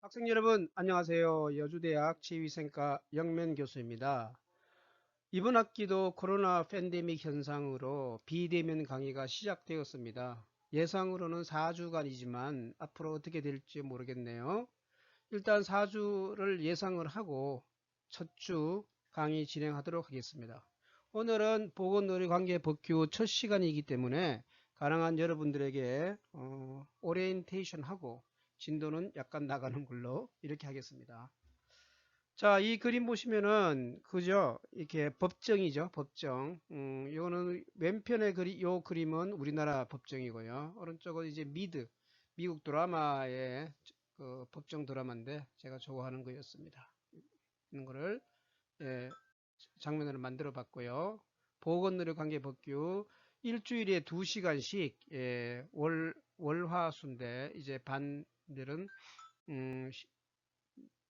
학생 여러분 안녕하세요. 여주대학 치위생과 영면 교수입니다. 이번 학기도 코로나 팬데믹 현상으로 비대면 강의가 시작되었습니다. 예상으로는 4주간이지만 앞으로 어떻게 될지 모르겠네요. 일단 4주를 예상을 하고 첫 주 강의 진행하도록 하겠습니다. 오늘은 보건의료관계법규 첫 시간이기 때문에 가능한 여러분들에게 오리엔테이션 하고 진도는 약간 나가는 걸로 이렇게 하겠습니다. 자, 이 그림 보시면은 그죠? 이렇게 법정이죠, 법정. 요거는 왼편의 요 그림은 우리나라 법정이고요. 오른쪽은 이제 미국 드라마의 그 법정 드라마인데 제가 좋아하는 거였습니다. 이런 거를 예, 장면으로 만들어 봤고요. 보건의료관계법규 일주일에 2시간씩 월화수인데 이제 반들은 음,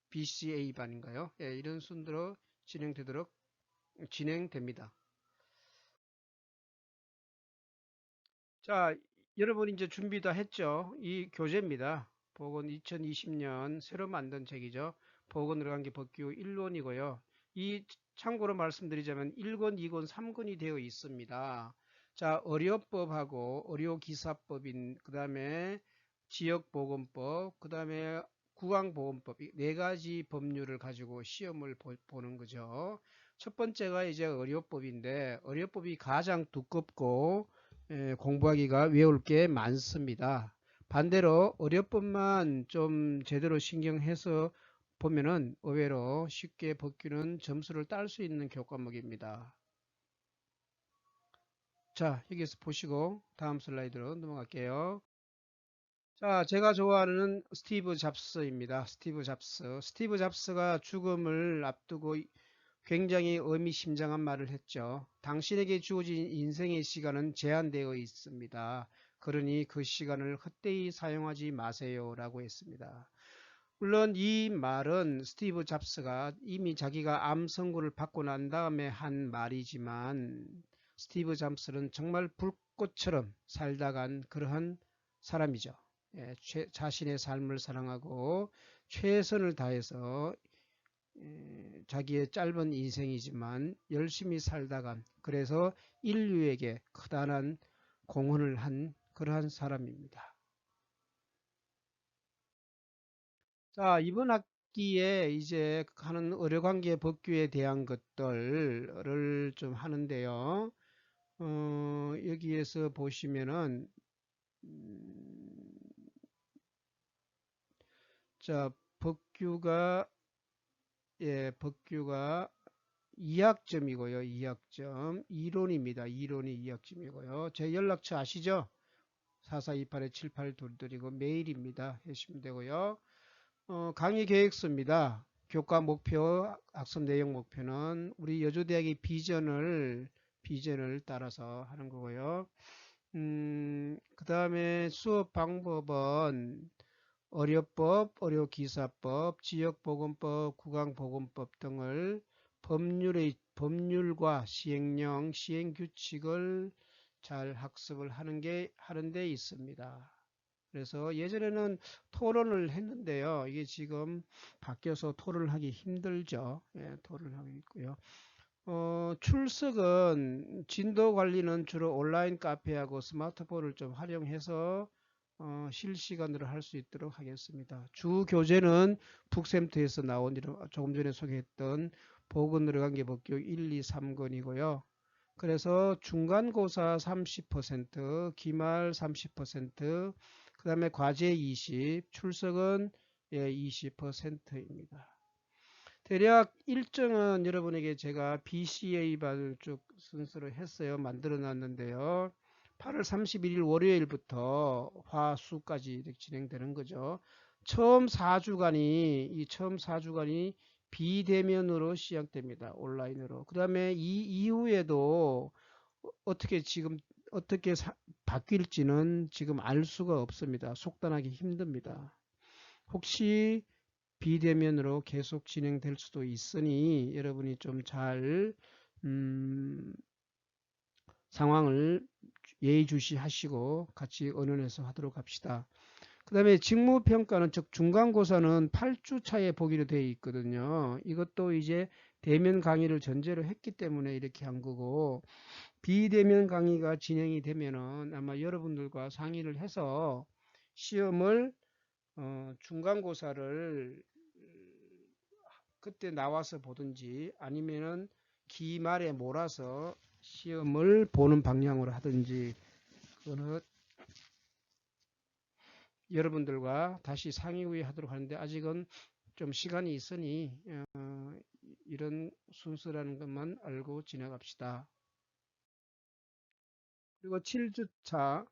BCA 반인가요? 예, 이런 순으로 진행됩니다. 자, 여러분 이제 준비 다 했죠? 이 교재입니다. 보건 2020년 새로 만든 책이죠. 보건의료관계 법규 1권이고요. 이 참고로 말씀드리자면 1권, 2권, 3권이 되어 있습니다. 자, 의료법하고 의료기사법인 그다음에 지역보건법, 그다음에 구강보건법 이 네 가지 법률을 가지고 시험을 보는 거죠. 첫 번째가 이제 의료법인데 의료법이 가장 두껍고 공부하기가 외울 게 많습니다. 반대로 어렵법만 좀 제대로 신경해서 보면은 의외로 쉽게 법규는 점수를 딸 수 있는 교과목입니다. 자, 여기서 보시고 다음 슬라이드로 넘어갈게요. 자, 제가 좋아하는 스티브 잡스입니다. 스티브 잡스. 스티브 잡스가 죽음을 앞두고 굉장히 의미심장한 말을 했죠. 당신에게 주어진 인생의 시간은 제한되어 있습니다. 그러니 그 시간을 헛되이 사용하지 마세요. 라고 했습니다. 물론 이 말은 스티브 잡스가 이미 자기가 암 선고를 받고 난 다음에 한 말이지만 스티브 잡스는 정말 불꽃처럼 살다 간 그러한 사람이죠. 예, 자신의 삶을 사랑하고 최선을 다해서 자기의 짧은 인생이지만 열심히 살다간 그래서 인류에게 커다란 공헌을 한 그러한 사람입니다. 자, 이번 학기에 이제 하는 의료관계 법규에 대한 것들을 좀 하는데요. 여기에서 보시면은 자, 법규가 법규가 2학점이고요. 2학점. 이론입니다. 이론이 2학점이고요. 제 연락처 아시죠? 4428-7822이고 메일입니다. 하시면 되고요. 강의 계획서입니다. 교과 목표, 학습 내용 목표는 우리 여주대학의 비전을 따라서 하는 거고요. 그 다음에 수업 방법은 의료법, 의료기사법, 지역보건법, 구강보건법 등을 법률과 시행령, 시행규칙을 잘 학습을 하는 데 있습니다. 그래서 예전에는 토론을 했는데요. 이게 지금 바뀌어서 토론을 하기 힘들죠. 예, 토론을 하고 있고요. 출석은 진도 관리는 주로 온라인 카페하고 스마트폰을 좀 활용해서 실시간으로 할 수 있도록 하겠습니다. 주 교재는 북센터에서 나온 조금 전에 소개했던 보건의료관계법규 1, 2, 3권이고요. 그래서 중간고사 30%, 기말 30%, 그 다음에 과제 20, 출석은 20%입니다. 대략 일정은 여러분에게 제가 BCA반을 쭉 순서로 했어요. 만들어 놨는데요. 8월 31일 월요일부터 화수까지 이렇게 진행되는 거죠. 처음 4주간이 비대면으로 시작됩니다. 온라인으로. 그 다음에 이 이후에도 어떻게 지금 어떻게 바뀔지는 지금 알 수가 없습니다. 속단하기 힘듭니다. 혹시 비대면으로 계속 진행될 수도 있으니 여러분이 좀 잘 상황을 예의주시하시고 같이 의논해서 하도록 합시다. 그 다음에 직무평가는, 즉 중간고사는 8주 차에 보기로 되어 있거든요. 이것도 이제 대면 강의를 전제로 했기 때문에 이렇게 한 거고, 비대면 강의가 진행이 되면은 아마 여러분들과 상의를 해서 시험을 중간고사를 그때 나와서 보든지 아니면은 기말에 몰아서 시험을 보는 방향으로 하든지, 그거는 여러분들과 다시 상의 후에 하도록 하는데, 아직은 좀 시간이 있으니 이런 순서라는 것만 알고 지나갑시다. 그리고 7주차,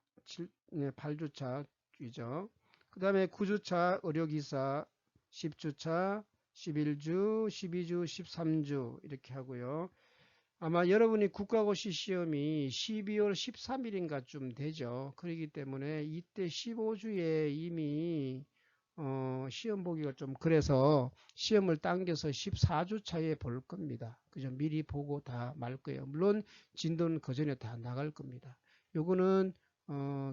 8주차이죠. 그 다음에 9주차 의료기사, 10주차, 11주, 12주, 13주 이렇게 하고요. 아마 여러분이 국가고시 시험이 12월 13일인가 좀 되죠. 그렇기 때문에 이때 15주에 이미 시험 보기가 좀 그래서 시험을 당겨서 14주 차에 볼 겁니다. 그죠? 미리 보고 다 말 거예요. 물론 진도는 그 전에 다 나갈 겁니다. 요거는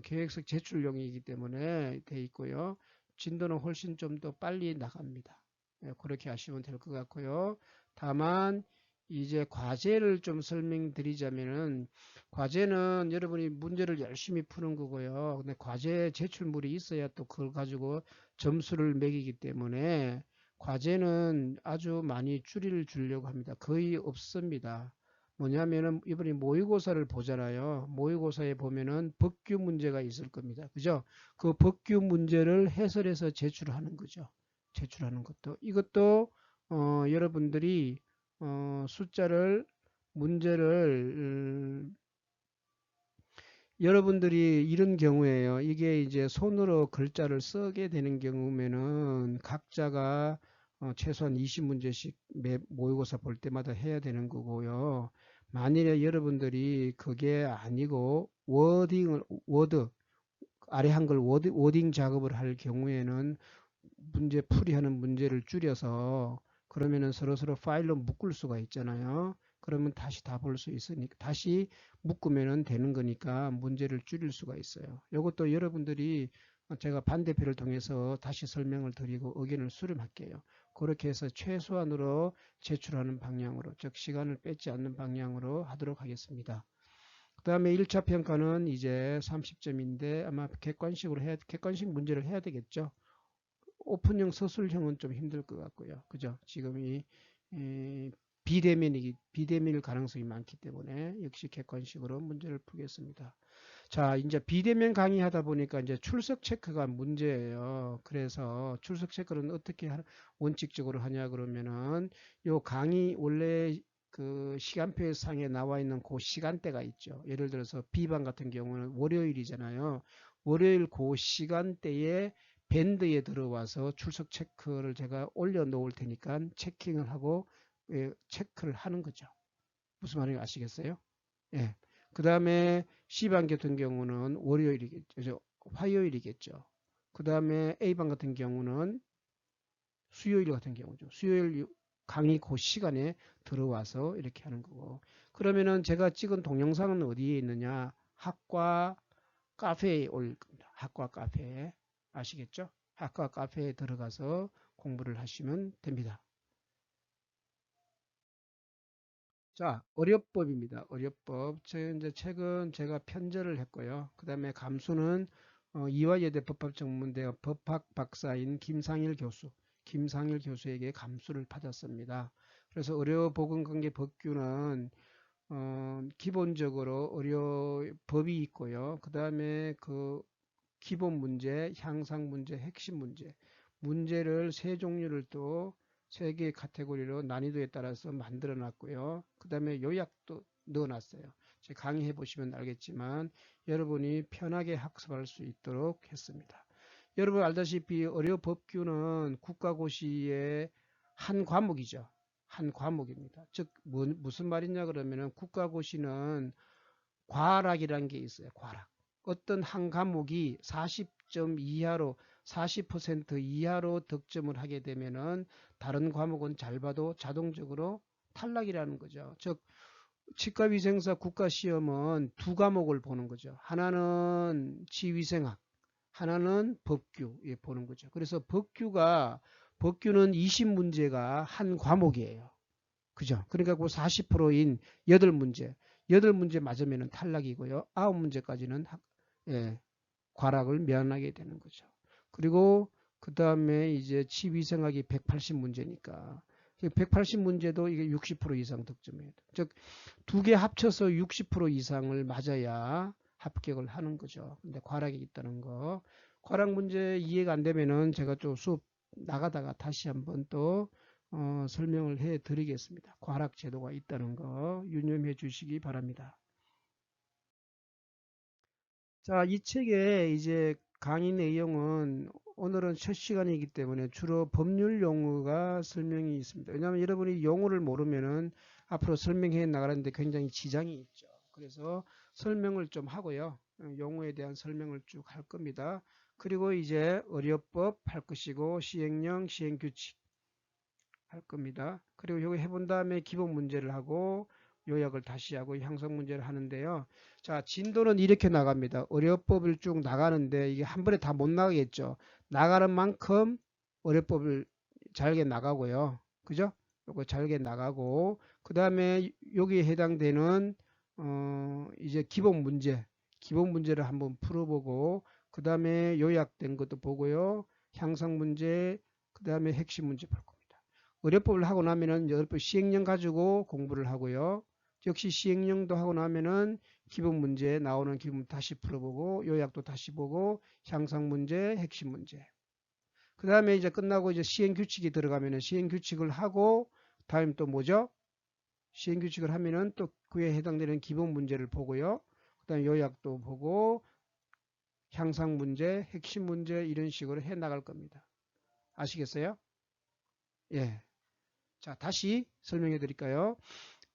계획서 제출용이기 때문에 돼 있고요. 진도는 훨씬 좀 더 빨리 나갑니다. 예, 그렇게 하시면 될 것 같고요. 다만 이제 과제를 좀 설명드리자면은, 과제는 여러분이 문제를 열심히 푸는 거고요. 근데 과제 제출물이 있어야 또 그걸 가지고 점수를 매기기 때문에 과제는 아주 많이 주려고 합니다. 거의 없습니다. 뭐냐면은 이번에 모의고사를 보잖아요. 모의고사에 보면은 법규 문제가 있을 겁니다. 그죠? 그 법규 문제를 해설해서 제출하는 거죠. 제출하는 것도. 이것도 여러분들이 숫자를, 문제를 여러분들이 이런 경우에요. 이게 이제 손으로 글자를 쓰게 되는 경우면은 각자가 최소한 20문제씩 매 모의고사 볼 때마다 해야 되는 거고요. 만일에 여러분들이 그게 아니고 워드, 아래 한글 워딩 작업을 할 경우에는 문제 풀이하는 문제를 줄여서, 그러면은 서로서로 파일로 묶을 수가 있잖아요. 그러면 다시 다 볼 수 있으니까, 다시 묶으면 되는 거니까 문제를 줄일 수가 있어요. 이것도 여러분들이, 제가 반대표를 통해서 다시 설명을 드리고 의견을 수렴할게요. 그렇게 해서 최소한으로 제출하는 방향으로, 즉 시간을 뺏지 않는 방향으로 하도록 하겠습니다. 그 다음에 1차 평가는 이제 30점인데 아마 객관식 문제를 해야 되겠죠. 오픈형 서술형은 좀 힘들 것 같고요. 그죠? 지금이 비대면일 가능성이 많기 때문에 역시 객관식으로 문제를 풀겠습니다. 자, 이제 비대면 강의하다 보니까 이제 출석 체크가 문제예요. 그래서 출석 체크는 어떻게 원칙적으로 하냐 그러면은, 요 강의 원래 그 시간표 상에 나와 있는 그 시간대가 있죠. 예를 들어서 B반 같은 경우는 월요일이잖아요. 월요일 그 시간대에 밴드에 들어와서 출석 체크를 제가 올려놓을 테니까 체킹을 하고, 예, 체크를 하는 거죠. 무슨 말인지 아시겠어요? 예. 그 다음에 C반 같은 경우는 월요일이겠죠. 화요일이겠죠. 그 다음에 A반 같은 경우는 수요일 같은 경우죠. 수요일 강의 그 시간에 들어와서 이렇게 하는 거고. 그러면은 제가 찍은 동영상은 어디에 있느냐? 학과 카페에 올릴 겁니다. 학과 카페에. 아시겠죠? 학과 카페에 들어가서 공부를 하시면 됩니다. 자, 어렵법입니다. 어렵법. 이제 책은 제가 편제를 했고요. 그 다음에 감수는 이화여대 법학전문대 법학 박사인 김상일 교수에게 감수를 받았습니다. 그래서 의료보건관계 법규는 기본적으로 의료법이 있고요. 그 다음에 그 기본 문제, 향상 문제, 핵심 문제, 문제를 세 종류를 또 세 개의 카테고리로 난이도에 따라서 만들어 놨고요. 그 다음에 요약도 넣어 놨어요. 강의해 보시면 알겠지만 여러분이 편하게 학습할 수 있도록 했습니다. 여러분 알다시피 의료법규는 국가고시의 한 과목이죠. 한 과목입니다. 즉 무슨 말이냐 그러면은, 국가고시는 과락이라는 게 있어요. 과락. 어떤 한 과목이 40점 이하로, 40% 이하로 득점을 하게 되면은 다른 과목은 잘 봐도 자동적으로 탈락이라는 거죠. 즉 치과위생사 국가시험은 두 과목을 보는 거죠. 하나는 치위생학, 하나는 법규 예, 보는 거죠. 그래서 법규는 20문제가 한 과목이에요. 그죠? 그러니까 그 40%인 8문제. 8문제 맞으면 탈락이고요. 9문제까지는 예, 과락을 면하게 되는 거죠. 그리고 그 다음에 이제 치위생학이 180문제니까 180문제도 이게 60% 이상 득점해야 돼. 즉, 두 개 합쳐서 60% 이상을 맞아야 합격을 하는 거죠. 근데 과락이 있다는 거. 과락 문제 이해가 안 되면은 제가 좀 수업 나가다가 다시 한번 또 설명을 해 드리겠습니다. 과락 제도가 있다는 거 유념해 주시기 바랍니다. 자, 이 책의 이제 강의 내용은 오늘은 첫 시간이기 때문에 주로 법률 용어가 설명이 있습니다. 왜냐하면 여러분이 용어를 모르면은 앞으로 설명해 나가는데 굉장히 지장이 있죠. 그래서 설명을 좀 하고요. 용어에 대한 설명을 쭉 할 겁니다. 그리고 이제 의료법 할 것이고 시행령, 시행규칙 할 겁니다. 그리고 이거 해본 다음에 기본 문제를 하고 요약을 다시 하고 형성 문제를 하는데요. 자, 진도는 이렇게 나갑니다. 어려법을 쭉 나가는데 이게 한 번에 다 못 나가겠죠. 나가는 만큼 어려법을 잘게 나가고요. 그죠? 요거 잘게 나가고 그 다음에 여기에 해당되는 이제 기본 문제를 한번 풀어보고 그 다음에 요약된 것도 보고요. 형성 문제, 그 다음에 핵심 문제 볼 겁니다. 의료법을 하고 나면은 의료법 시행령 가지고 공부를 하고요. 역시 시행령도 하고 나면은 기본 문제 나오는 기본 다시 풀어보고 요약도 다시 보고 향상 문제, 핵심 문제. 그 다음에 이제 끝나고 이제 시행 규칙이 들어가면은 시행 규칙을 하고 다음 또 뭐죠? 시행 규칙을 하면은 또 그에 해당되는 기본 문제를 보고요. 그 다음에 요약도 보고 향상 문제, 핵심 문제 이런 식으로 해 나갈 겁니다. 아시겠어요? 예. 자, 다시 설명해 드릴까요?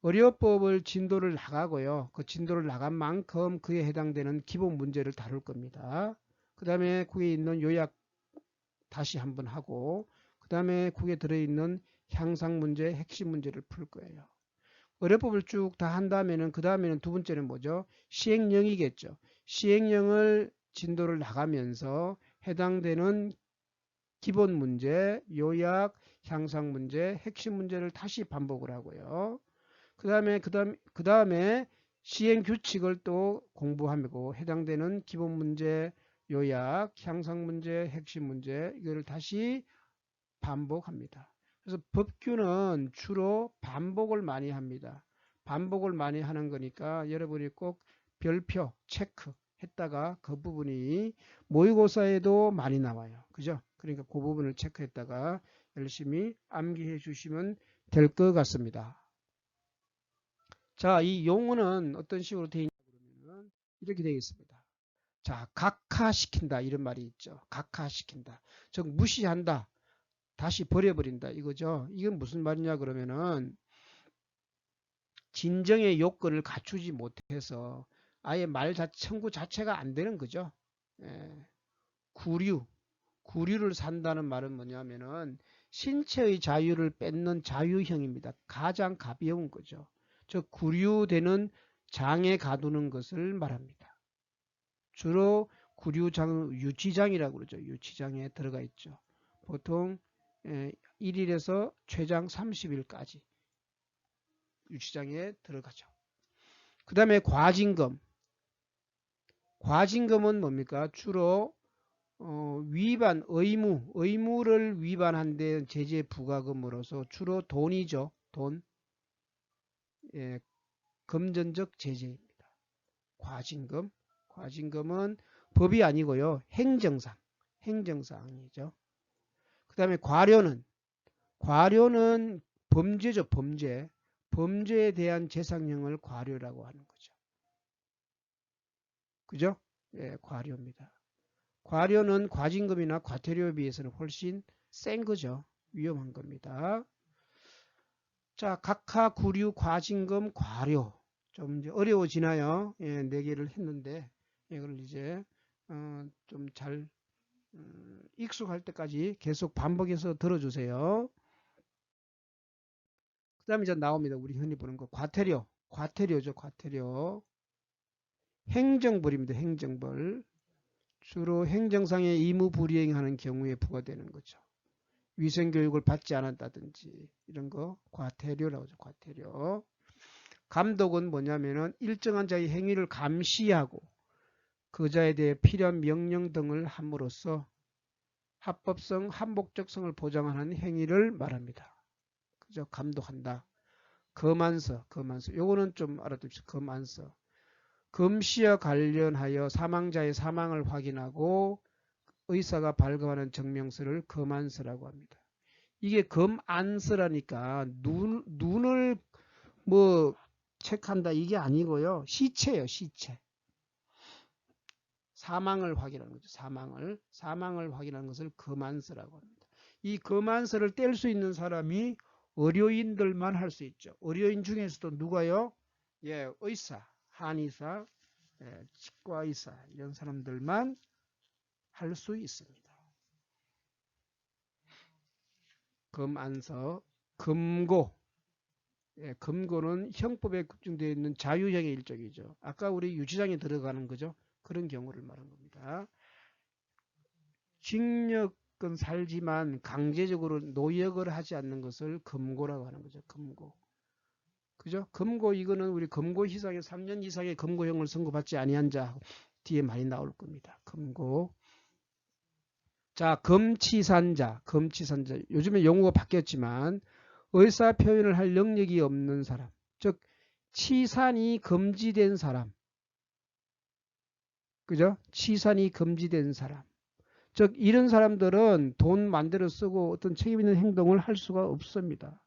의료법을 진도를 나가고요. 그 진도를 나간 만큼 그에 해당되는 기본 문제를 다룰 겁니다. 그 다음에 거기에 있는 요약 다시 한번 하고 그 다음에 거기에 들어있는 향상 문제, 핵심 문제를 풀 거예요. 의료법을 쭉 다 한다면은 그 다음에는 두 번째는 뭐죠? 시행령이겠죠. 시행령을 진도를 나가면서 해당되는 기본 문제, 요약, 향상 문제, 핵심 문제를 다시 반복을 하고요. 그 다음에 시행 규칙을 또 공부하고 해당되는 기본 문제, 요약, 향상 문제, 핵심 문제 이거를 다시 반복합니다. 그래서 법규는 주로 반복을 많이 합니다. 반복을 많이 하는 거니까 여러분이 꼭 별표, 체크 했다가 그 부분이 모의고사에도 많이 나와요. 그죠? 그러니까 그 부분을 체크했다가 열심히 암기해 주시면 될 것 같습니다. 자, 이 용어는 어떤 식으로 되어 있냐 그러면 이렇게 되어 있습니다. 자, 각하시킨다 이런 말이 있죠. 각하시킨다. 즉 무시한다. 다시 버려버린다 이거죠. 이건 무슨 말이냐 그러면은 진정의 요건을 갖추지 못해서 아예 청구 자체가 안 되는 거죠. 예, 구류를 산다는 말은 뭐냐면은 신체의 자유를 뺏는 자유형입니다. 가장 가벼운 거죠. 즉 구류되는 장에 가두는 것을 말합니다. 주로 구류장 유치장이라고 그러죠. 유치장에 들어가 있죠. 보통 1일에서 최장 30일까지 유치장에 들어가죠. 그 다음에 과징금. 과징금은 뭡니까? 주로 의무를 위반한 데 제재 부과금으로서 주로 돈이죠. 돈. 예, 금전적 제재입니다. 과징금. 과징금은 법이 아니고요. 행정사항이죠. 그 다음에 과료는 범죄죠. 범죄에 대한 재상형을 과료라고 하는 거죠. 그죠? 예, 과료입니다. 과료는 과징금이나 과태료에 비해서는 훨씬 센 거죠. 위험한 겁니다. 자, 각하, 구류, 과징금, 과료. 좀 이제 어려워지나요? 예, 4개를 했는데 이걸 이제 좀 잘 익숙할 때까지 계속 반복해서 들어주세요. 그 다음에 이제 나옵니다. 우리 흔히 보는 거 과태료죠. 과태료. 행정벌입니다. 행정벌. 주로 행정상의 의무 불이행하는 경우에 부과되는 거죠. 위생교육을 받지 않았다든지 이런 거 과태료라고 하죠. 과태료. 감독은 뭐냐면은 일정한 자의 행위를 감시하고 그 자에 대해 필요한 명령 등을 함으로써 합법성, 합목적성을 보장하는 행위를 말합니다. 그죠? 감독한다. 검안서. 요거는 좀 알아둡시다. 검안서. 검시와 관련하여 사망자의 사망을 확인하고 의사가 발급하는 증명서를 검안서라고 합니다. 이게 검안서라니까 눈을 뭐 체크한다 이게 아니고요. 시체예요. 시체. 사망을 확인하는 거죠. 사망을 확인하는 것을 검안서라고 합니다. 이 검안서를 뗄 수 있는 사람이 의료인들만 할 수 있죠. 의료인 중에서도 누가요? 예, 의사, 한의사, 예, 치과의사 이런 사람들만 할 수 있습니다. 검안서, 금고. 예, 금고는 형법에 규정되어 있는 자유형의 일종이죠. 아까 우리 유치장에 들어가는 거죠. 그런 경우를 말한 겁니다. 징역은 살지만 강제적으로 노역을 하지 않는 것을 금고라고 하는 거죠. 금고. 그죠? 금고 이거는 우리 금고희상에 3년 이상의 금고형을 선고받지 아니한 자 뒤에 많이 나올 겁니다. 금고. 자, 금치산자. 요즘에 용어가 바뀌었지만 의사 표현을 할 능력이 없는 사람. 즉 치산이 금지된 사람. 그죠? 치산이 금지된 사람. 즉 이런 사람들은 돈 만들어 쓰고 어떤 책임 있는 행동을 할 수가 없습니다.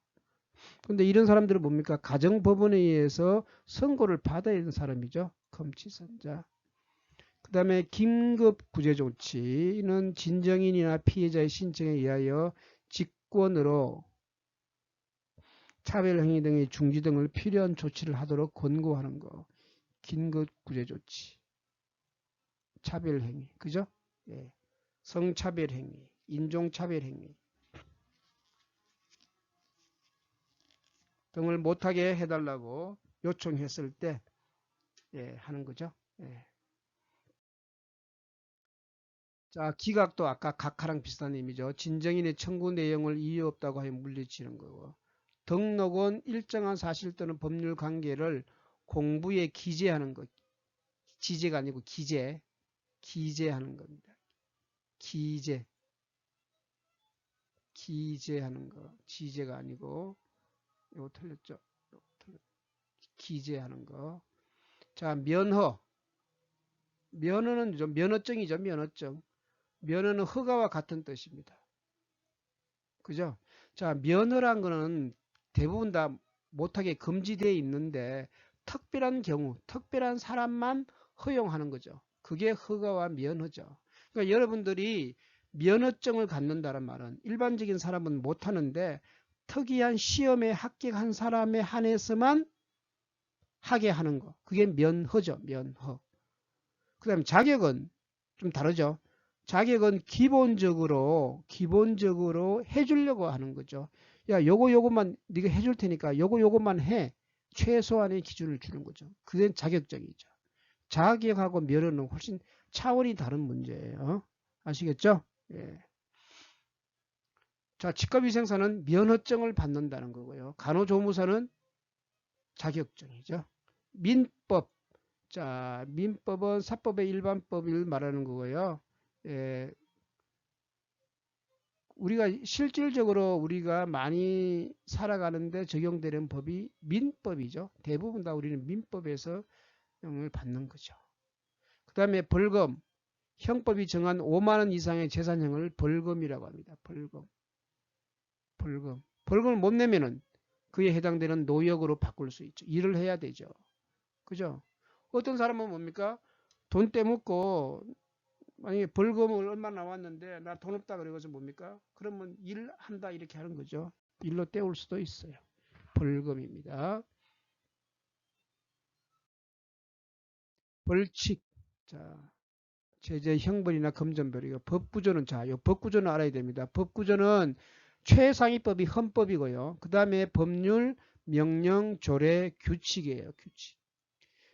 그런데 이런 사람들은 뭡니까? 가정법원에 의해서 선고를 받아야 되는 사람이죠. 금치산자. 그 다음에 긴급구제조치는 진정인이나 피해자의 신청에 의하여 직권으로 차별행위 등의 중지 등을 필요한 조치를 하도록 권고하는 거. 긴급구제조치. 차별행위. 그죠? 예. 성차별행위, 인종차별행위 등을 못하게 해달라고 요청했을 때 예, 하는 거죠. 예. 자, 기각도 아까 각하랑 비슷한 의미죠. 진정인의 청구 내용을 이유 없다고 하여 물리치는 거고. 등록은 일정한 사실 또는 법률 관계를 공부에 기재하는 것. 지재가 아니고 기재하는 겁니다. 기재하는 거. 지재가 아니고 이거 틀렸죠. 기재하는 거. 자, 면허는 면허증이죠. 면허는 허가와 같은 뜻입니다. 그죠? 자, 면허란 거는 대부분 다 못하게 금지되어 있는데 특별한 경우, 특별한 사람만 허용하는 거죠. 그게 허가와 면허죠. 그러니까 여러분들이 면허증을 갖는다는 말은 일반적인 사람은 못하는데 특이한 시험에 합격한 사람에 한해서만 하게 하는 거. 그게 면허죠. 면허. 그 다음에 자격은 좀 다르죠. 자격은 기본적으로 해주려고 하는 거죠. 야, 요것만 네가 해줄 테니까 요것만 해. 최소한의 기준을 주는 거죠. 그게 자격적이죠. 자격하고 면허는 훨씬 차원이 다른 문제예요. 아시겠죠? 예. 자, 직업위생사는 면허증을 받는다는 거고요. 간호조무사는 자격증이죠. 민법. 자, 민법은 사법의 일반법을 말하는 거고요. 예, 우리가 실질적으로 우리가 많이 살아가는데 적용되는 법이 민법이죠. 대부분 다 우리는 민법에서 영향을 받는 거죠. 그 다음에 벌금. 형법이 정한 5만 원 이상의 재산형을 벌금이라고 합니다. 벌금을 못 내면은 그에 해당되는 노역으로 바꿀 수 있죠. 일을 해야 되죠. 그죠? 어떤 사람은 뭡니까? 돈 떼먹고 만약에 벌금을 얼마 나왔는데 나 돈 없다 그래가지고 뭡니까? 그러면 일한다 이렇게 하는 거죠. 일로 때울 수도 있어요. 벌금입니다. 벌칙. 자, 제재 형벌이나 금전별이고 법구조는 요 법구조는 알아야 됩니다. 법구조는 최상위법이 헌법이고요. 그 다음에 법률, 명령, 조례, 규칙이에요. 규칙.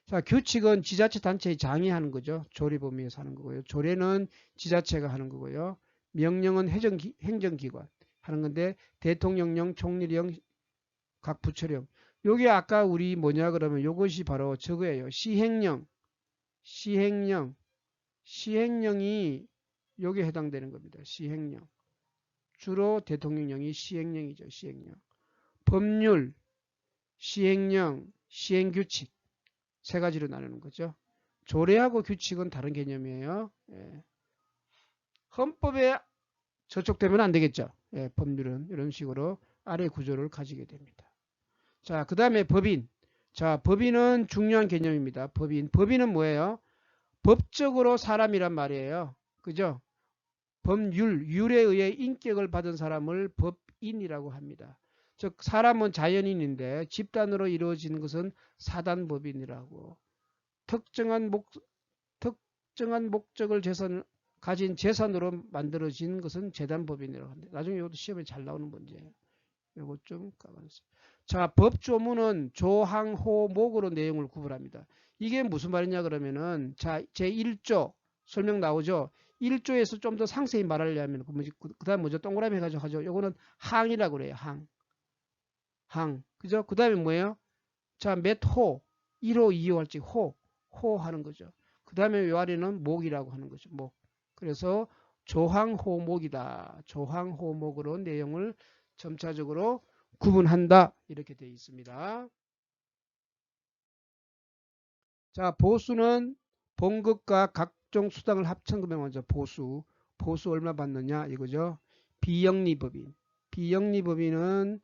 자, 규칙은 지자체 단체의 장이 하는 거죠. 조례 범위에서 하는 거고요. 조례는 지자체가 하는 거고요. 명령은 행정기관 하는 건데 대통령령, 총리령, 각 부처령. 요게 아까 우리 뭐냐 그러면 요것이 바로 저거예요. 시행령, 시행령, 시행령이 요게 해당되는 겁니다. 시행령. 주로 대통령령이 시행령이죠. 시행령. 법률, 시행령, 시행규칙 세 가지로 나누는 거죠. 조례하고 규칙은 다른 개념이에요. 예. 헌법에 저촉되면 안 되겠죠. 예, 법률은 이런 식으로 아래 구조를 가지게 됩니다. 자, 그 다음에 법인. 자, 법인은 중요한 개념입니다. 법인. 법인은 뭐예요? 법적으로 사람이란 말이에요. 그죠? 법률, 율에 의해 인격을 받은 사람을 법인이라고 합니다. 즉, 사람은 자연인인데 집단으로 이루어진 것은 사단법인이라고. 특정한 목적을 가진 재산으로 만들어진 것은 재단법인이라고 합니다. 나중에 이것도 시험에 잘 나오는 문제예요. 이것 좀 까봐주세요. 자, 법조문은 조항호목으로 내용을 구분합니다. 이게 무슨 말이냐 그러면은 자, 제1조 설명 나오죠. 1조에서 좀 더 상세히 말하려면 그 다음 뭐죠? 동그라미 해가지고 하죠. 요거는 항이라고 그래요. 항. 그죠? 그 다음에 뭐예요? 자, 몇 호? 1호, 2호 할지 호 하는 거죠. 그 다음에 요 아래는 목이라고 하는 거죠. 목. 그래서 조항호목이다. 조항호목으로 내용을 점차적으로 구분한다. 이렇게 되어 있습니다. 자, 보수는 봉급과 각종 수당을 합친 금액 먼저 보수. 보수 얼마 받느냐 이거죠. 비영리법인. 비영리법인은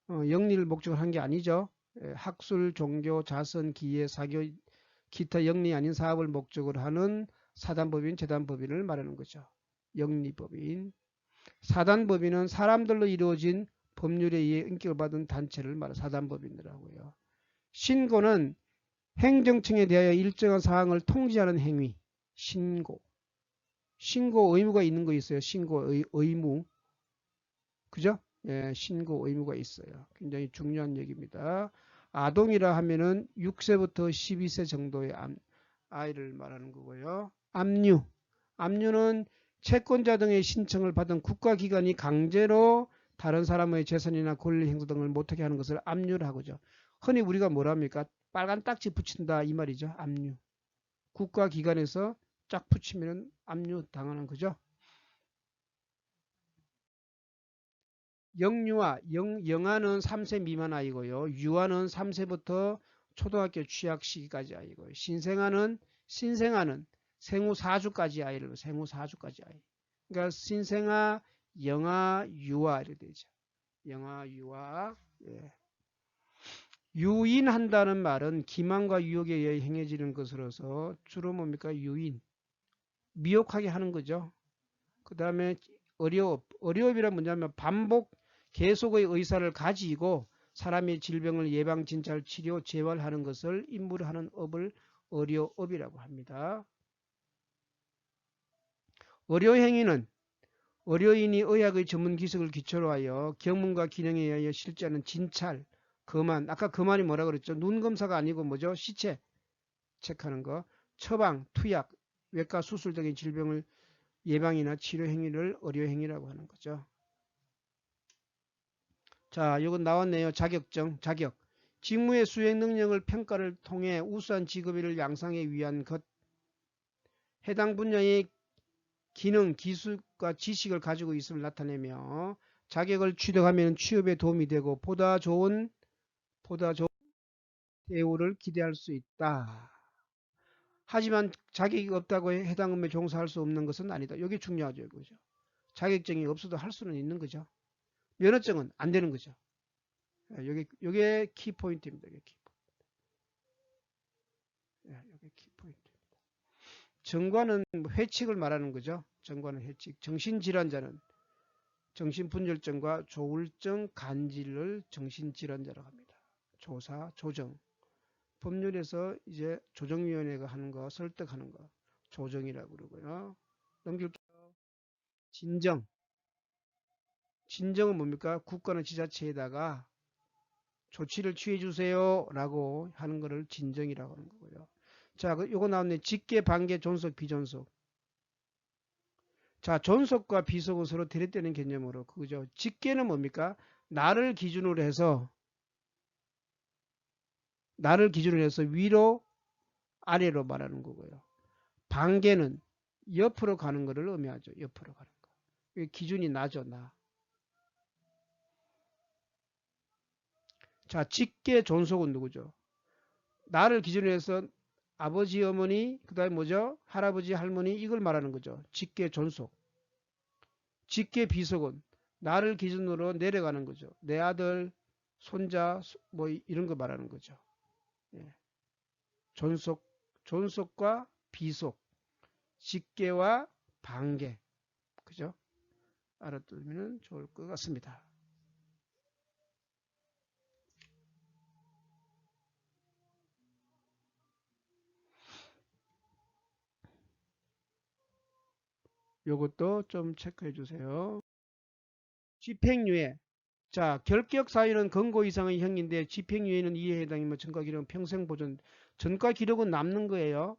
영리를 목적으로 한 게 아니죠. 학술, 종교, 자선, 기회, 사교, 기타 영리 아닌 사업을 목적으로 하는 사단법인, 재단법인을 말하는 거죠. 영리법인. 사단법인은 사람들로 이루어진 법률에 의해 인격을 받은 단체를 말하는 사단법인이라고요. 신고는 행정청에 대하여 일정한 사항을 통지하는 행위. 신고. 신고 의무가 있는 거 있어요. 신고 의무. 그죠? 예, 신고 의무가 있어요. 굉장히 중요한 얘기입니다. 아동이라 하면은 6세부터 12세 정도의 아이를 말하는 거고요. 압류. 압류는 채권자 등의 신청을 받은 국가기관이 강제로 다른 사람의 재산이나 권리 행사 등을 못하게 하는 것을 압류라고 하죠. 흔히 우리가 뭐라 합니까? 빨간 딱지 붙인다 이 말이죠. 압류. 국가기관에서 쫙 붙이면 압류 당하는 거죠. 영유아, 영아는 3세 미만 아이고요. 유아는 3세부터 초등학교 취학 시기까지 아이고요. 신생아는 생후 4주까지 아이를 생후 4주까지 아이. 그러니까 신생아, 영아, 유아 이렇게 되죠. 영아, 유아. 예. 유인한다는 말은 기만과 유혹에 의해 행해지는 것으로서 주로 뭡니까? 유인. 미혹하게 하는 거죠. 그 다음에 어려움이란 뭐냐면 반복 계속의 의사를 가지고 사람의 질병을 예방, 진찰, 치료, 재활하는 것을 임무로 하는 업을 의료업이라고 합니다. 의료행위는 의료인이 의학의 전문 기술을 기초로 하여 경문과 기능에 의하여 실제하는 진찰, 검안, 아까 검안이 뭐라 그랬죠? 눈 검사가 아니고 뭐죠? 시체 체크하는 거, 처방, 투약, 외과 수술 등의 질병을 예방이나 치료 행위를 의료행위라고 하는 거죠. 자, 이건 나왔네요. 자격증, 자격. 직무의 수행 능력을 평가를 통해 우수한 직업인을 양성하기 위한 것. 해당 분야의 기능, 기술과 지식을 가지고 있음을 나타내며 자격을 취득하면 취업에 도움이 되고 보다 좋은 대우를 기대할 수 있다. 하지만 자격이 없다고 해당 업무에 종사할 수 없는 것은 아니다. 이게 중요하죠. 이거죠. 자격증이 없어도 할 수는 있는 거죠. 면허증은 안 되는 거죠. 요게 키포인트입니다. 요게 키포인트. 정과는 회칙을 말하는 거죠. 정과는 회칙. 정신질환자는 정신분열증과 조울증, 간질을 정신질환자라고 합니다. 조사, 조정. 법률에서 이제 조정위원회가 하는 거, 설득하는 거, 조정이라고 그러고요. 넘길게요. 진정. 진정은 뭡니까? 국가나 지자체에다가 조치를 취해 주세요 라고 하는 거를 진정이라고 하는 거고요. 자, 요거 나왔네. 직계, 반계, 존속, 비존속. 자, 존속과 비속은 서로 대립되는 개념으로 그죠. 직계는 뭡니까? 나를 기준으로 해서 위로 아래로 말하는 거고요. 반계는 옆으로 가는 것을 의미하죠. 옆으로 가는 거. 기준이 나죠, 나. 자, 직계 존속은 누구죠? 나를 기준으로 해서 아버지, 어머니, 그 다음에 뭐죠? 할아버지, 할머니, 이걸 말하는 거죠. 직계 존속. 직계 비속은 나를 기준으로 내려가는 거죠. 내 아들, 손자, 뭐 이런 거 말하는 거죠. 예. 존속과 비속, 직계와 반계. 그죠? 알아두면 좋을 것 같습니다. 요것도 좀 체크해 주세요. 집행유예. 자, 결격 사유는 권고 이상의 형인데 집행유예는 이에 해당이면 전과기록은 평생 보존. 전과기록은 남는 거예요.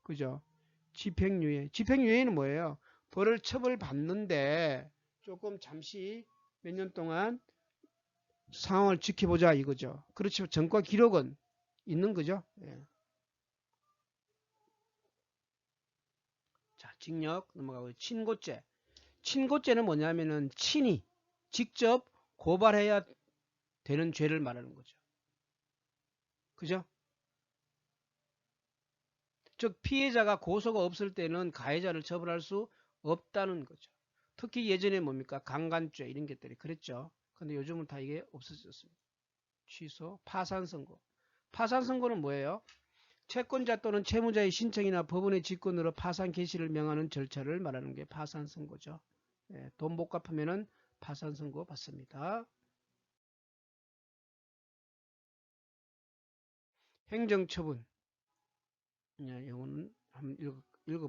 그죠? 집행유예. 집행유예는 뭐예요? 벌을 처벌받는데 조금 잠시 몇 년 동안 상황을 지켜보자 이거죠. 그렇지만 전과기록은 있는 거죠. 예. 자, 징역 넘어가고 친고죄. 친고죄는 뭐냐면은 친히 직접 고발해야 되는 죄를 말하는 거죠. 그죠? 즉 피해자가 고소가 없을 때는 가해자를 처벌할 수 없다는 거죠. 특히 예전에 뭡니까? 강간죄 이런 것들이 그랬죠. 근데 요즘은 다 이게 없어졌습니다. 취소, 파산선고. 파산선고는 뭐예요? 채권자 또는 채무자의 신청이나 법원의 직권으로 파산 개시를 명하는 절차를 말하는 게 파산선고죠. 예, 돈 못 갚으면은 파산선고 받습니다. 행정처분. 예, 이거는 한번 읽어.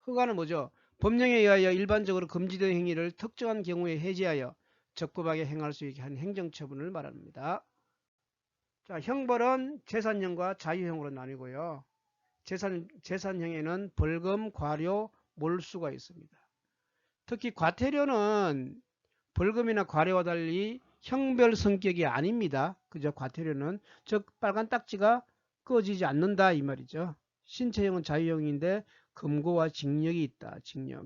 허가는 뭐죠? 법령에 의하여 일반적으로 금지된 행위를 특정한 경우에 해제하여 적법하게 행할 수 있게 한 행정처분을 말합니다. 자, 형벌은 재산형과 자유형으로 나뉘고요. 재산형에는 벌금, 과료, 몰수가 있습니다. 특히 과태료는 벌금이나 과료와 달리 형별 성격이 아닙니다. 그죠? 과태료는 즉 빨간 딱지가 꺼지지 않는다 이 말이죠. 신체형은 자유형인데 금고와 징역이 있다.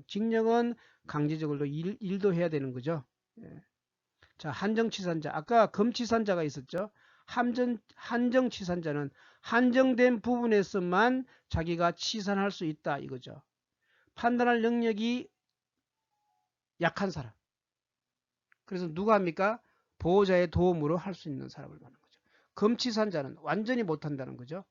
징역은 강제적으로 일도 해야 되는 거죠. 예. 자, 한정치산자. 아까 금치산자가 있었죠. 한정치산자는 한정된 부분에서만 자기가 치산할 수 있다 이거죠. 판단할 능력이 약한 사람. 그래서 누가 합니까? 보호자의 도움으로 할 수 있는 사람을 말하는 거죠. 금치산자는 완전히 못한다는 거죠.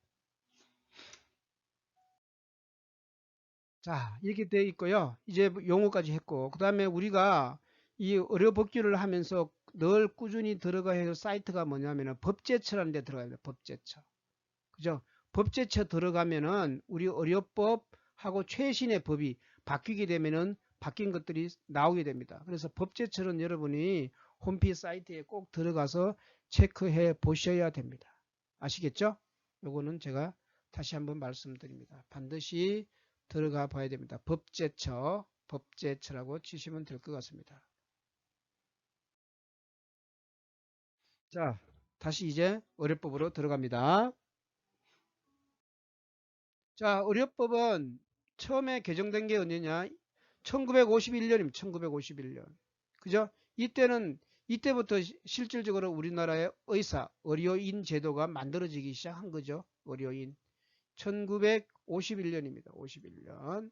자, 이렇게 되어 있고요. 이제 용어까지 했고, 그 다음에 우리가 이 의료법규를 하면서 늘 꾸준히 들어가야 할 사이트가 뭐냐면은 법제처라는 데 들어가야 돼요. 법제처. 그죠? 법제처 들어가면은 우리 의료법하고 최신의 법이 바뀌게 되면은 바뀐 것들이 나오게 됩니다. 그래서 법제처는 여러분이 홈페이지 사이트에 꼭 들어가서 체크해 보셔야 됩니다. 아시겠죠? 요거는 제가 다시 한번 말씀드립니다. 반드시 들어가 봐야 됩니다. 법제처라고 치시면 될 것 같습니다. 자, 다시 이제 의료법으로 들어갑니다. 자, 의료법은 처음에 개정된 게 언제냐? 1951년입니다. 1951년. 그죠? 이때부터 실질적으로 우리나라의 의료인 제도가 만들어지기 시작한 거죠. 의료인. 1951년입니다. 51년.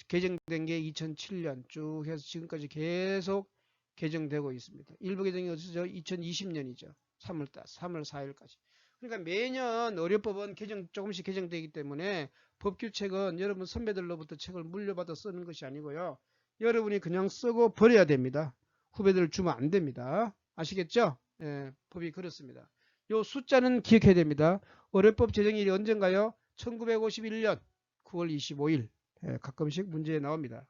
개정된 게 2007년 쭉 해서 지금까지 계속 개정되고 있습니다. 일부 개정이 어디서 2020년이죠. 3월 4일까지. 그러니까 매년 의료법은 조금씩 개정되기 때문에 법규책은 여러분 선배들로부터 책을 물려받아 쓰는 것이 아니고요. 여러분이 그냥 쓰고 버려야 됩니다. 후배들을 주면 안 됩니다. 아시겠죠? 예, 법이 그렇습니다. 요 숫자는 기억해야 됩니다. 의료법 제정일이 언젠가요? 1951년 9월 25일. 예, 가끔씩 문제에 나옵니다.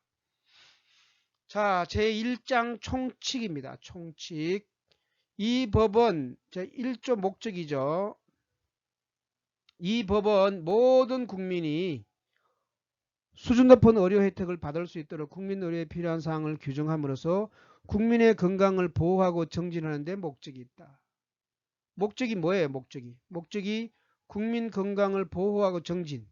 자, 제1장 총칙입니다. 총칙. 이 법은 제1조 목적이죠. 이 법은 모든 국민이 수준 높은 의료 혜택을 받을 수 있도록 국민 의료에 필요한 사항을 규정함으로써 국민의 건강을 보호하고 정진하는 데 목적이 있다. 목적이 뭐예요? 목적이 국민 건강을 보호하고 정진.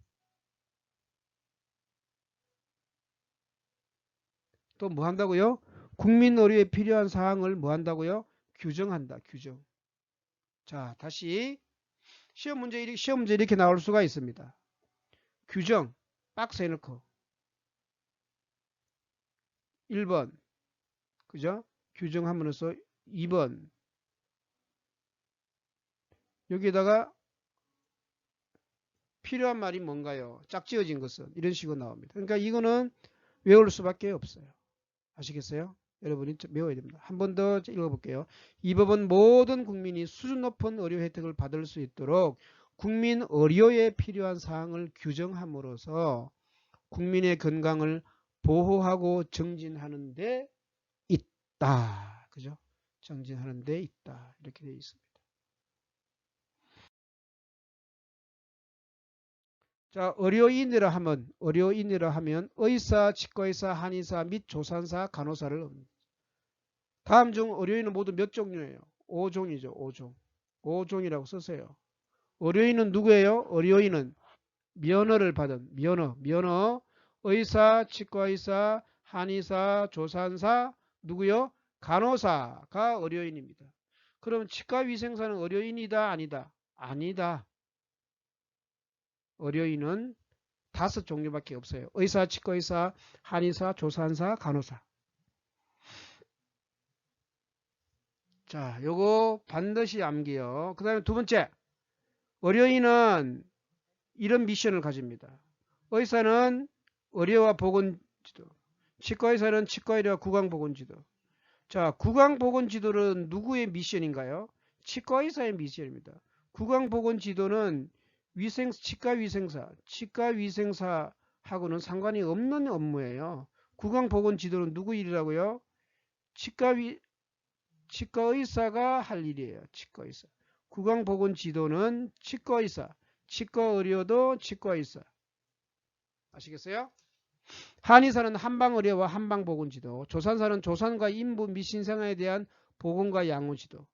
또 뭐 한다고요? 국민 의료에 필요한 사항을 뭐 한다고요? 규정한다. 규정. 자, 다시 시험 문제 이렇게 나올 수가 있습니다. 규정 박스에 넣고 1번 그죠? 규정함으로써 2번 여기에다가 필요한 말이 뭔가요? 짝지어진 것은 이런 식으로 나옵니다. 그러니까 이거는 외울 수밖에 없어요. 아시겠어요? 여러분이 외워야 됩니다. 한 번 더 읽어볼게요. 이 법은 모든 국민이 수준 높은 의료 혜택을 받을 수 있도록 국민 의료에 필요한 사항을 규정함으로써 국민의 건강을 보호하고 정진하는 데 있다. 그죠? 정진하는 데 있다. 이렇게 되어 있습니다. 자, 의료인이라 하면 의사, 치과의사, 한의사 및 조산사, 간호사를 의미합니다. 다음 중 의료인은 모두 몇 종류예요? 5종이죠. 5종. 5종이라고 쓰세요. 의료인은 누구예요? 의료인은 면허를 받은 면허, 의사, 치과의사, 한의사, 조산사, 누구요? 간호사가 의료인입니다. 그럼 치과위생사는 의료인이다, 아니다? 아니다. 의료인은 5종류밖에 없어요. 의사, 치과의사, 한의사, 조산사, 간호사. 자, 요거 반드시 암기요. 그 다음에 두 번째, 의료인은 이런 미션을 가집니다. 의사는 의료와 보건지도, 치과의사는 치과의료와 구강보건지도. 자, 구강보건지도는 누구의 미션인가요? 치과의사의 미션입니다. 구강보건지도는 치과위생사하고는 상관이 없는 업무예요. 구강보건지도는 누구 일이라고요? 치과의사가 할 일이에요. 치과의사. 구강보건지도는 치과의사. 치과의료도 치과의사. 아시겠어요? 한의사는 한방의료와 한방보건지도. 조산사는 조산과 인부 및 신생아에 대한 보건과 양호지도.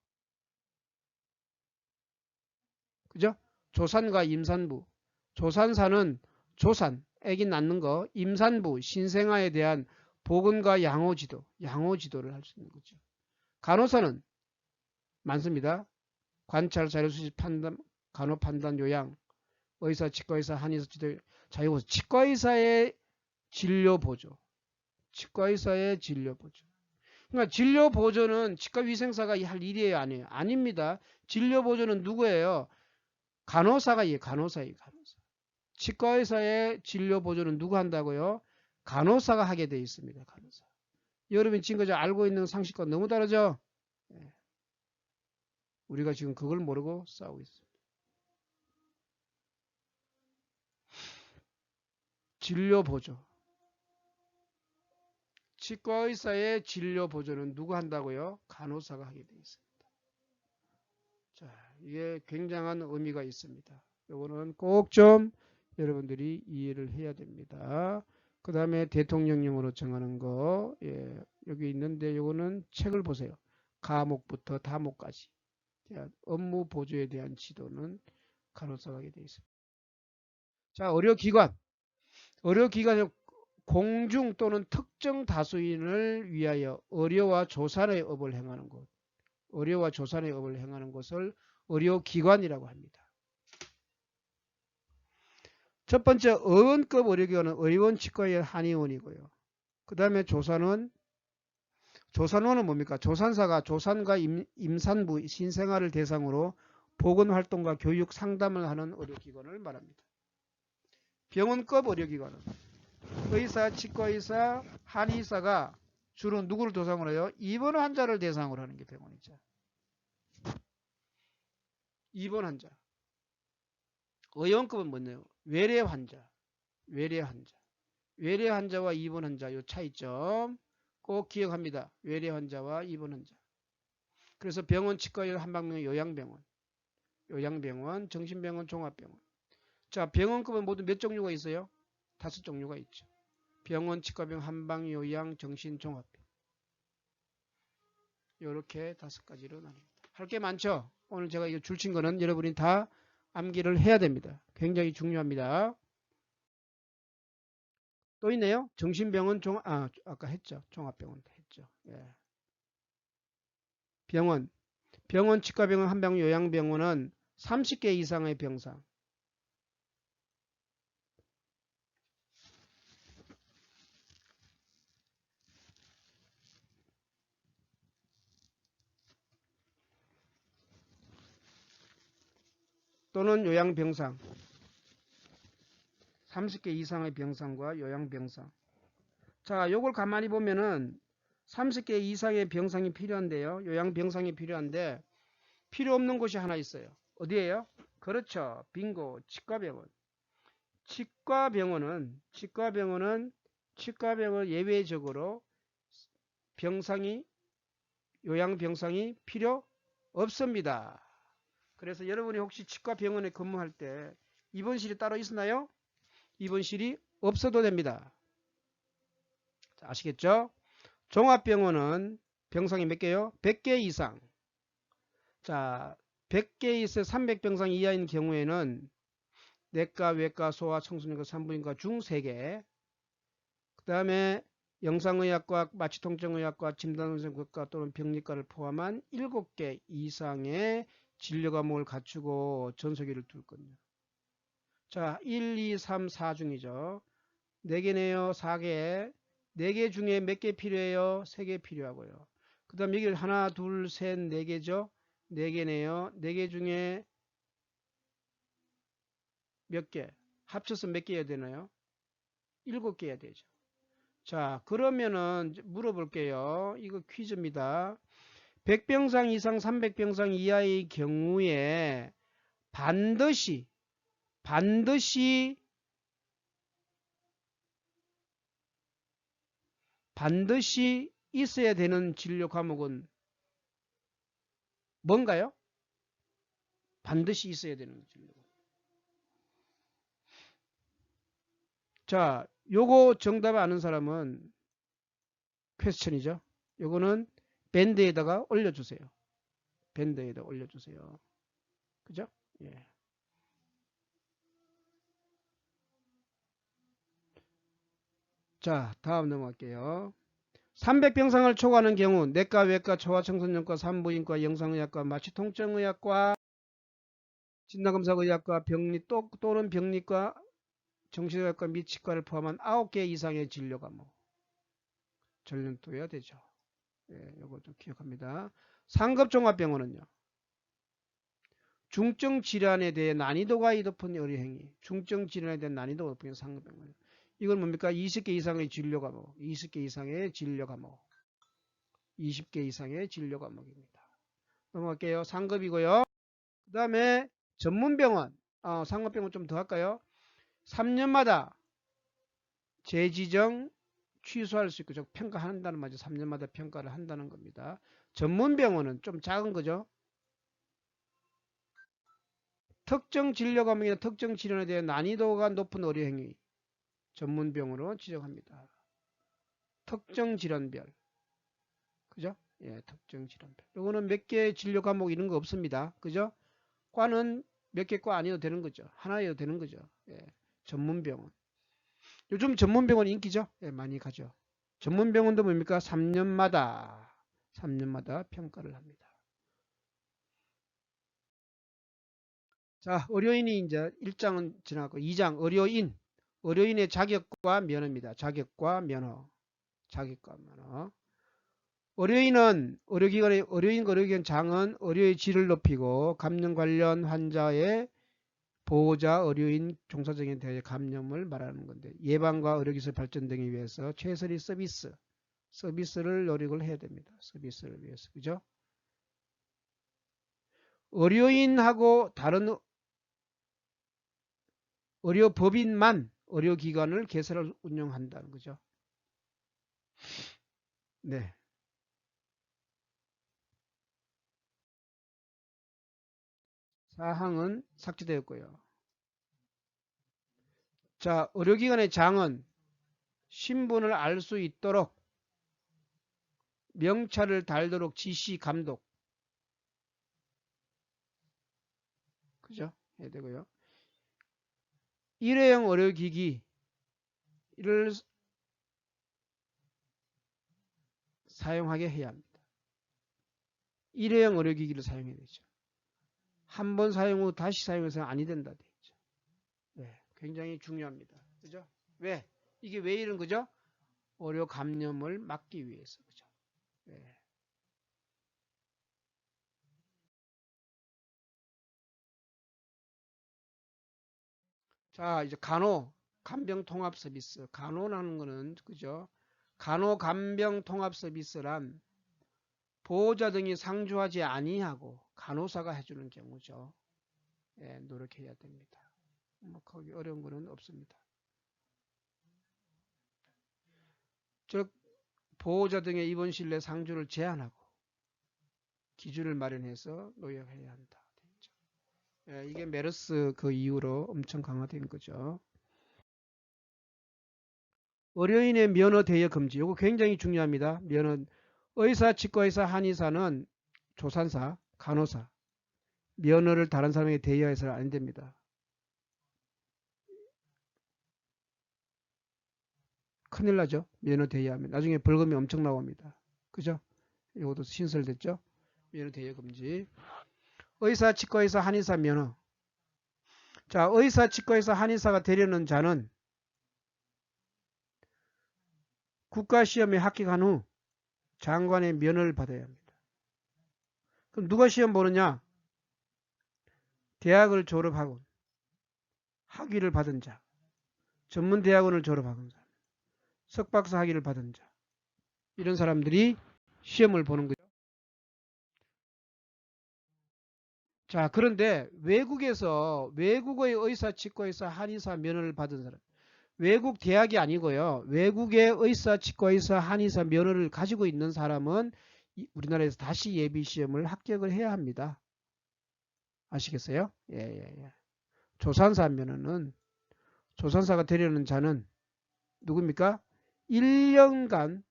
그죠? 조산과 임산부. 조산사는 조산, 아기 낳는 거. 임산부, 신생아에 대한 보건과 양호지도를 할 수 있는 거죠. 간호사는 많습니다. 관찰, 자료수집, 판단, 간호 판단, 요양, 의사, 치과의사, 한의사, 지도, 자유보조, 치과의사의 진료보조. 치과의사의 진료보조. 그러니까 진료보조는 치과위생사가 할 일이에요, 아니에요? 아닙니다. 진료보조는 누구예요? 간호사예요, 간호사. 치과의사의 진료보조는 누가 한다고요? 간호사가 하게 되어 있습니다, 간호사. 여러분이 지금까지 알고 있는 상식과 너무 다르죠? 우리가 지금 그걸 모르고 싸우고 있습니다. 진료보조. 치과의사의 진료보조는 누가 한다고요? 간호사가 하게 되어 있습니다. 자, 이게 굉장한 의미가 있습니다. 이거는 꼭 좀 여러분들이 이해를 해야 됩니다. 그 다음에 대통령령으로 정하는 거, 여기 있는데 이거는 책을 보세요. 가목부터 다목까지 업무 보조에 대한 지도는 간호사가 하게 되어 있습니다. 자, 의료기관은 공중 또는 특정 다수인을 위하여 의료와 조산의 업을 행하는 곳, 의료와 조산의 업을 행하는 것을 의료기관이라고 합니다. 첫 번째 의원급 의료기관은 의원, 치과의 한의원이고요. 그 다음에 조산원은 뭡니까? 조산사가 조산과 임산부, 신생아를 대상으로 보건활동과 교육 상담을 하는 의료기관을 말합니다. 병원급 의료기관은 의사, 치과의사, 한의사가 주로 누구를 대상으로 해요? 입원 환자를 대상으로 하는 게 병원이죠. 입원 환자. 의원급은 뭐냐요? 외래 환자. 외래 환자와 입원 환자 요 차이점 꼭 기억합니다. 외래 환자와 입원 환자. 그래서 병원, 치과의료, 한방병원, 요양병원, 정신병원, 종합병원. 자, 병원급은 모두 몇 종류가 있어요? 5종류가 있죠. 병원, 치과병원, 한방, 요양, 정신, 종합병원. 이렇게 5가지로 나뉩니다. 할 게 많죠? 오늘 제가 이거 줄친 거는 여러분이 다 암기를 해야 됩니다. 굉장히 중요합니다. 또 있네요. 정신병원, 아까 했죠. 종합병원 했죠. 예. 병원, 치과병원, 한방, 요양병원은 30개 이상의 병상. 또는 요양병상. 30개 이상의 병상과 요양병상. 자, 요걸 가만히 보면은 30개 이상의 병상이 필요한데요. 요양병상이 필요한데 필요 없는 곳이 하나 있어요. 어디예요? 그렇죠. 빙고. 치과병원. 치과병원 예외적으로 요양병상이 필요 없습니다. 그래서 여러분이 혹시 치과병원에 근무할 때 입원실이 따로 있나요? 입원실이 없어도 됩니다. 자, 아시겠죠? 종합병원은 병상이 몇 개요? 100개 이상. 자, 100개에서 300병상 이하인 경우에는 내과, 외과, 소아, 청소년과 산부인과 중 3개. 그 다음에 영상의학과, 마취통증의학과, 진단의학과 또는 병리과를 포함한 7개 이상의 진료 과목을 갖추고 전소기를 둘 겁니다. 자, 1, 2, 3, 4 중이죠. 4개네요. 4개. 4개 중에 몇 개 필요해요? 3개 필요하고요. 그 다음 여기 하나, 둘, 셋, 4개죠. 4개네요. 4개 중에 몇 개? 합쳐서 몇 개 해야 되나요? 7개 해야 되죠. 자, 그러면은 물어볼게요. 이거 퀴즈입니다. 100병상 이상 300병상 이하의 경우에 반드시 있어야 되는 진료 과목은 뭔가요? 반드시 있어야 되는 진료. 자, 요거 정답 아는 사람은 퀘스천이죠. 요거는 밴드에다가 올려주세요. 밴드에다 올려주세요. 그죠? 예. 자, 다음 넘어갈게요. 300병상을 초과하는 경우 내과, 외과, 소아청소년과, 산부인과, 영상의학과, 마취통증의학과, 진단검사의학과, 또는 병리과, 정신의학과 및 치과를 포함한 9개 이상의 진료 과목 전년도해야 되죠. 예, 요거 좀 기억합니다. 상급 종합병원은요. 중증 질환에 대해 난이도가 높은 의료행위. 중증 질환에 대한 난이도가 높은 상급병원. 이건 뭡니까? 20개 이상의 진료 과목. 20개 이상의 진료 과목. 20개 이상의 진료 과목입니다. 넘어갈게요. 상급이고요. 그 다음에 전문병원. 상급병원 좀 더 할까요? 3년마다 재지정 취소할 수 있고, 평가한다는 말이죠. 3년마다 평가를 한다는 겁니다. 전문병원은 좀 작은 거죠. 특정 진료 과목이나 특정 질환에 대한 난이도가 높은 의료행위. 전문병원으로 지정합니다. 특정 질환별. 그죠? 예, 특정 질환별. 이거는 몇 개 진료 과목 이런 거 없습니다. 그죠? 과는 몇 개 과 아니어도 되는 거죠. 하나여도 되는 거죠. 예, 전문병원. 요즘 전문병원 인기죠? 예, 많이 가죠. 전문병원도 뭡니까? 3년마다 평가를 합니다. 자, 의료인이 이제 1장은 지나고 2장 의료인의 자격과 면허입니다. 자격과 면허. 의료인과 의료기관장은 의료의 질을 높이고 감염 관련 환자의 보호자 의료인 종사자에 대해 감염을 말하는 건데, 예방과 의료기술 발전 등에 위해서 최선의 서비스를 노력을 해야 됩니다. 서비스를 위해서. 그죠? 의료인하고 다른 의료법인만 의료기관을 개설을 운영한다는 거죠. 네. 사항은 삭제되었고요. 자, 의료기관의 장은 신분을 알 수 있도록 명찰을 달도록 지시, 감독. 그죠? 해야 되고요. 일회용 의료기기를 사용하게 해야 합니다. 일회용 의료기기를 사용해야 되죠. 한 번 사용 후 다시 사용해서는 아니 된다 되죠. 네, 굉장히 중요합니다. 그죠? 왜? 이게 왜 이런 거죠? 의료 감염을 막기 위해서. 그죠? 네. 자, 이제 간병통합 서비스. 간호라는 거는, 그죠? 간호간병통합 서비스란 보호자 등이 상주하지 아니하고 간호사가 해주는 경우죠. 예, 노력해야 됩니다. 뭐 거기 어려운 거는 없습니다. 즉 보호자 등의 입원실 내 상주를 제한하고 기준을 마련해서 노력해야 한다. 예, 이게 메르스 그 이후로 엄청 강화된 거죠. 의료인의 면허 대여 금지. 이거 굉장히 중요합니다. 의사, 치과의사, 한의사는 조산사, 간호사 면허를 다른 사람에게 대여해서는 안 됩니다. 큰일 나죠. 면허 대여하면 나중에 벌금이 엄청 나옵니다. 그죠? 이것도 신설됐죠. 면허 대여 금지. 의사, 치과의사, 한의사 면허. 자, 의사, 치과의사, 한의사가 되려는 자는 국가시험에 합격한 후 장관의 면허를 받아야 합니다. 그럼 누가 시험 보느냐? 대학을 졸업하고 학위를 받은 자, 전문대학원을 졸업하건 사람, 석박사 학위를 받은 자, 이런 사람들이 시험을 보는 거죠. 자, 그런데 외국의 의사, 치과의사, 한의사 면허를 받은 사람, 외국 대학이 아니고요. 외국의 의사, 치과의사, 한의사 면허를 가지고 있는 사람은 우리나라에서 다시 예비시험을 합격을 해야 합니다. 아시겠어요? 예, 예, 예. 조산사 면허는 조산사가 되려는 자는 누굽니까? 1년간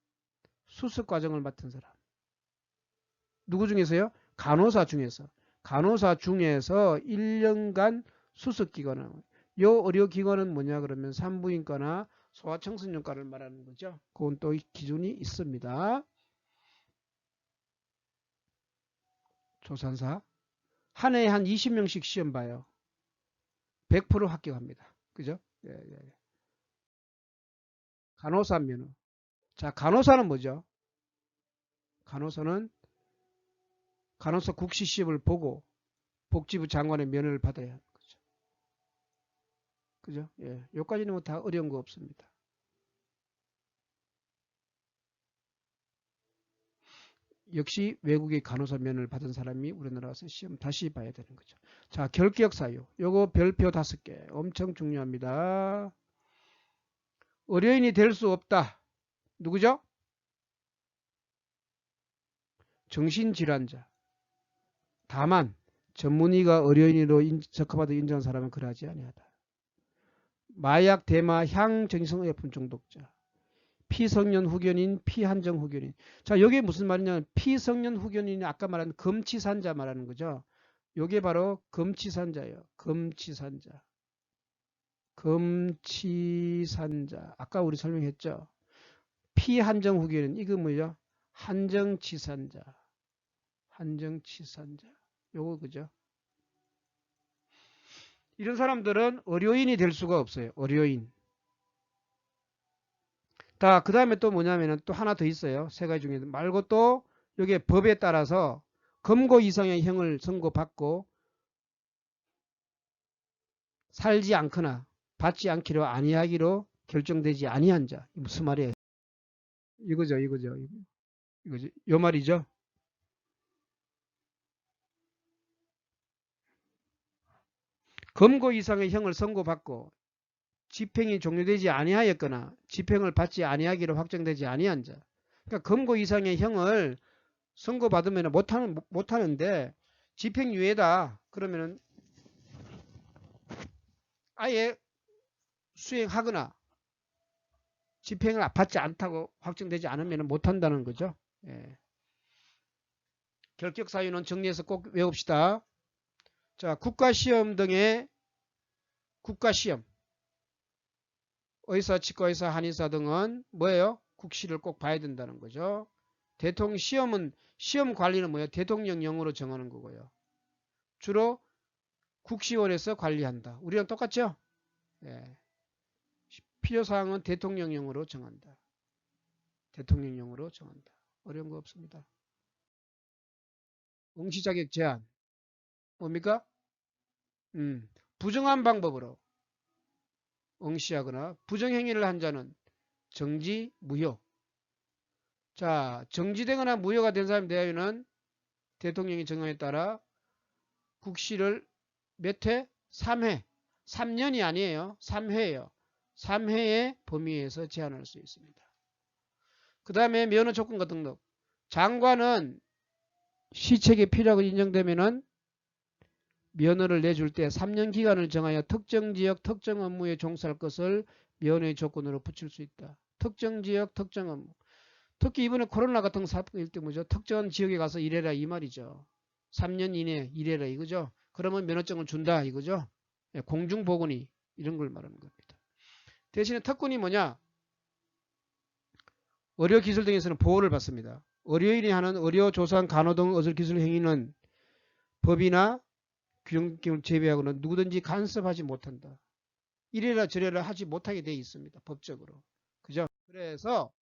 수습 과정을 맡은 사람. 누구 중에서요? 간호사 중에서. 간호사 중에서 1년간 수습 기간을. 요 의료기관은 뭐냐 그러면 산부인과나 소아청소년과를 말하는 거죠. 그건 또 기준이 있습니다. 조산사. 한 해에 한 20명씩 시험 봐요. 100% 합격합니다. 그죠? 예, 예. 간호사 면허. 자, 간호사는 뭐죠? 간호사는 간호사 국시 시험을 보고 복지부 장관의 면허를 받아야 하는 거죠. 그죠? 예. 여기까지는 뭐 다 어려운 거 없습니다. 역시 외국의 간호사 면허를 받은 사람이 우리나라 와서 시험 다시 봐야 되는 거죠. 자, 결격 사유. 요거 별표 5개. 엄청 중요합니다. 의료인이 될 수 없다. 누구죠? 정신질환자. 다만 전문의가 의료인으로 적합하다 인정한 사람은 그러하지 아니하다. 마약, 대마, 향, 정신성의약품 중독자. 피성년 후견인, 피한정 후견인. 자, 여기 무슨 말이냐면 피성년 후견인이 아까 말한 금치산자 말하는 거죠. 요게 바로 금치산자예요. 금치산자. 금치산자. 아까 우리 설명했죠. 피한정 후견인. 이거 뭐죠? 한정치산자. 한정치산자. 요거 그죠? 이런 사람들은 의료인이 될 수가 없어요. 의료인. 자, 그 다음에 또 뭐냐면은 또 하나 더 있어요. 세 가지 중에 말고 또 여기에 법에 따라서 검거 이상의 형을 선고받고 살지 않거나 받지 않기로 아니하기로 결정되지 아니한 자. 무슨 말이에요? 이거죠, 이거죠. 이거죠. 요 말이죠. 검거 이상의 형을 선고받고 집행이 종료되지 아니하였거나 집행을 받지 아니하기로 확정되지 아니한 자. 그러니까 검거 이상의 형을 선고받으면 못하는데 집행유예다. 그러면은 아예 수행하거나 집행을 받지 않다고 확정되지 않으면 못한다는 거죠. 예. 결격 사유는 정리해서 꼭 외웁시다. 자, 국가시험 등의 국가시험, 의사, 치과의사, 한의사 등은 뭐예요? 국시를 꼭 봐야 된다는 거죠. 대통령 시험은 시험 관리는 뭐예요? 대통령령으로 정하는 거고요. 주로 국시원에서 관리한다. 우리랑 똑같죠? 예. 필요사항은 대통령령으로 정한다. 대통령령으로 정한다. 어려운 거 없습니다. 응시 자격 제한. 뭡니까? 부정한 방법으로 응시하거나 부정행위를 한 자는 정지, 무효. 자, 정지되거나 무효가 된 사람에 대하여는 대통령의 정한에 따라 국시를 몇 회? 3회. 3년이 아니에요. 3회예요. 3회의 범위에서 제한할 수 있습니다. 그 다음에 면허 조건과 등록. 장관은 시책이 필요하고 인정되면은 면허를 내줄 때 3년 기간을 정하여 특정 지역 특정 업무에 종사할 것을 면허의 조건으로 붙일 수 있다. 특정 지역 특정 업무. 특히 이번에 코로나 같은 사건일 때 뭐죠? 특정 지역에 가서 일해라 이 말이죠. 3년 이내 일해라 이거죠. 그러면 면허증을 준다 이거죠. 공중보건이 이런 걸 말하는 겁니다. 대신에 특권이 뭐냐? 의료기술 등에서는 보호를 받습니다. 의료인이 하는 의료, 조산, 간호 등 의술기술 행위는 법이나 규정을 제외하고는 누구든지 간섭하지 못한다. 이래라 저래라 하지 못하게 되어 있습니다. 법적으로. 그죠? 그래서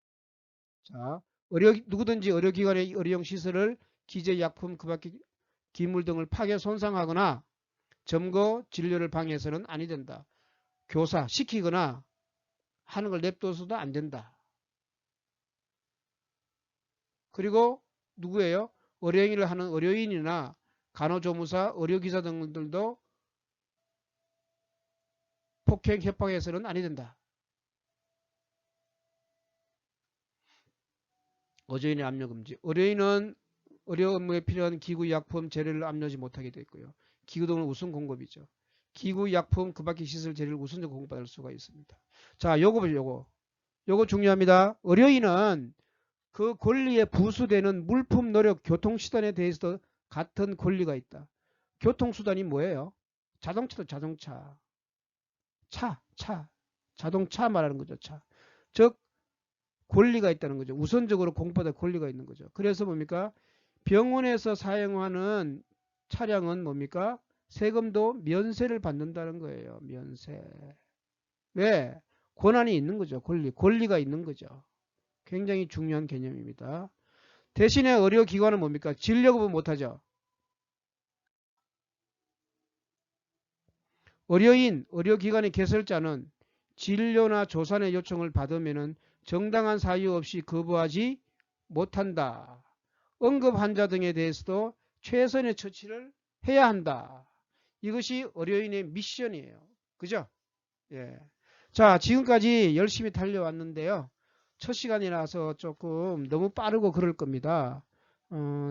자, 누구든지 의료기관의 의료용 시설을 기재약품 그 밖에 기물 등을 파괴 손상하거나 점거 진료를 방해해서는 아니 된다. 교사 시키거나 하는 걸 냅둬서도 안 된다. 그리고 누구예요? 의료행위를 하는 의료인이나 간호조무사, 의료기사 등들도 폭행, 협박해서는 아니 된다. 의료인의 압류 금지. 의료인은 의료 업무에 필요한 기구, 약품, 재료를 압류하지 못하게 되어 있고요. 기구 등은 우선 공급이죠. 기구, 약품, 그 밖의 시설, 재료를 우선적으로 공급받을 수가 있습니다. 자, 요거 중요합니다. 의료인은 그 권리에 부수되는 물품, 노력, 교통수단에 대해서도 같은 권리가 있다. 교통수단이 뭐예요? 자동차도 자동차. 자동차 말하는 거죠. 차. 즉 권리가 있다는 거죠. 우선적으로 공급받을 권리가 있는 거죠. 그래서 뭡니까? 병원에서 사용하는 차량은 뭡니까? 세금도 면세를 받는다는 거예요. 면세. 왜? 권한이 있는 거죠. 권리가 있는 거죠. 굉장히 중요한 개념입니다. 대신에 의료기관은 뭡니까? 진료급은 못하죠. 의료기관의 개설자는 진료나 조산의 요청을 받으면 정당한 사유 없이 거부하지 못한다. 응급 환자 등에 대해서도 최선의 처치를 해야 한다. 이것이 의료인의 미션이에요. 그죠? 예. 자, 지금까지 열심히 달려왔는데요. 첫 시간이라서 조금 너무 빠르고 그럴 겁니다.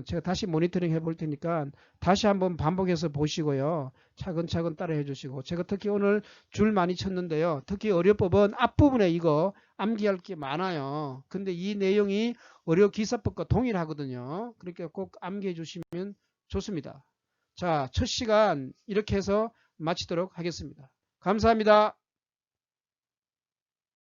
제가 다시 모니터링 해볼 테니까 다시 한번 반복해서 보시고요. 차근차근 따라해 주시고, 제가 특히 오늘 줄 많이 쳤는데요. 특히 의료법은 앞부분에 이거 암기할 게 많아요. 근데 이 내용이 의료기사법과 동일하거든요. 그러니까 꼭 암기해 주시면 좋습니다. 자, 첫 시간 이렇게 해서 마치도록 하겠습니다. 감사합니다.